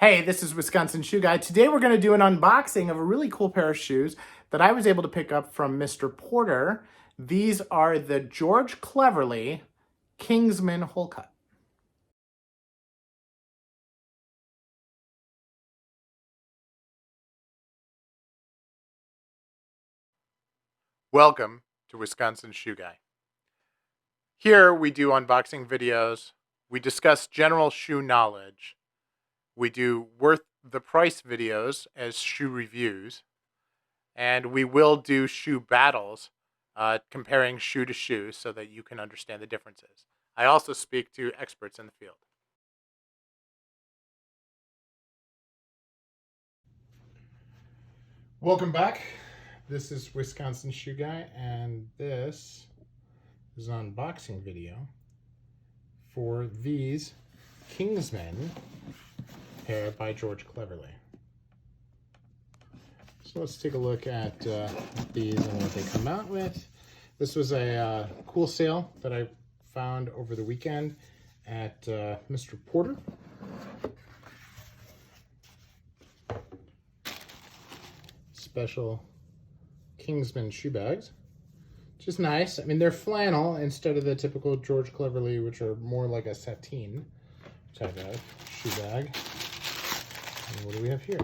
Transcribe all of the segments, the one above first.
Hey, this is Wisconsin Shoe Guy. Today we're going to do an unboxing of a really cool pair of shoes that I was able to pick up from Mr. Porter. These are the George Cleverley Kingsman Wholecut. Welcome to Wisconsin Shoe Guy. Here we do unboxing videos, we discuss general shoe knowledge, we do worth the price videos as shoe reviews, and we will do shoe battles, comparing shoe to shoe so that you can understand the differences. I also speak to experts in the field. Welcome back. This is Wisconsin Shoe Guy, and this is an unboxing video for these Kingsman pair by George Cleverley. So let's take a look at these and what they come out with. This was a cool sale that I found over the weekend at Mr. Porter. Special Kingsman shoe bags, which is nice. I mean, they're flannel instead of the typical George Cleverley, which are more like a sateen type of shoe bag. And what do we have here?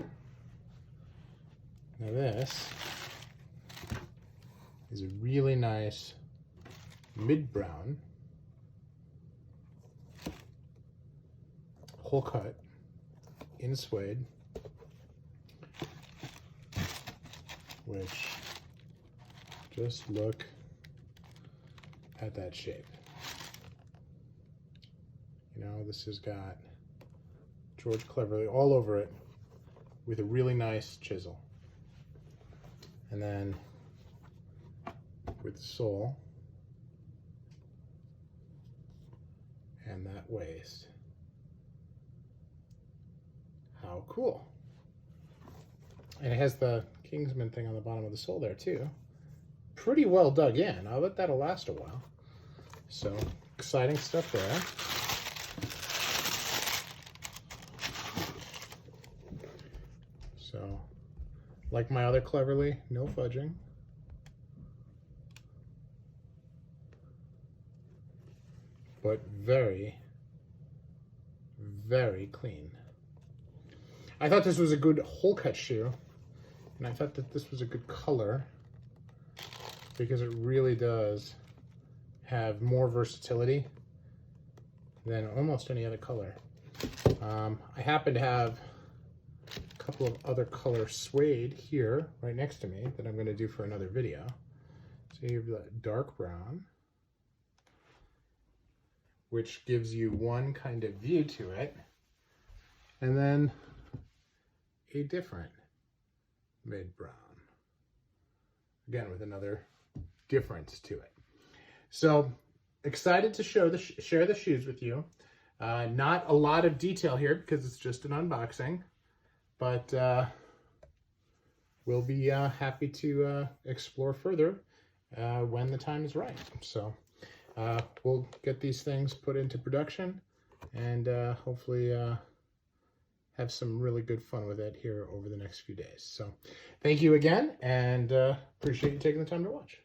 Now this is a really nice mid-brown Wholecut in suede, which, just look at that shape. You know, this has got George Cleverley all over it with a really nice chisel. And then with the sole and that waist. How cool. And it has the Kingsman thing on the bottom of the sole there too. Pretty well dug in. I'll bet that'll last a while. So, exciting stuff there. So, like my other Cleverley, no fudging. But very, very clean. I thought this was a good Wholecut shoe, and I thought that this was a good color because it really does have more versatility than almost any other color. I happen to have a couple of other color suede here right next to me that I'm going to do for another video. So you have that dark brown, which gives you one kind of view to it, and then a different mid-brown, again with another difference to it. So excited to share the shoes with you. Not a lot of detail here because it's just an unboxing, but we'll be happy to explore further when the time is right. So we'll get these things put into production and hopefully have some really good fun with it here over the next few days. So thank you again, and appreciate you taking the time to watch.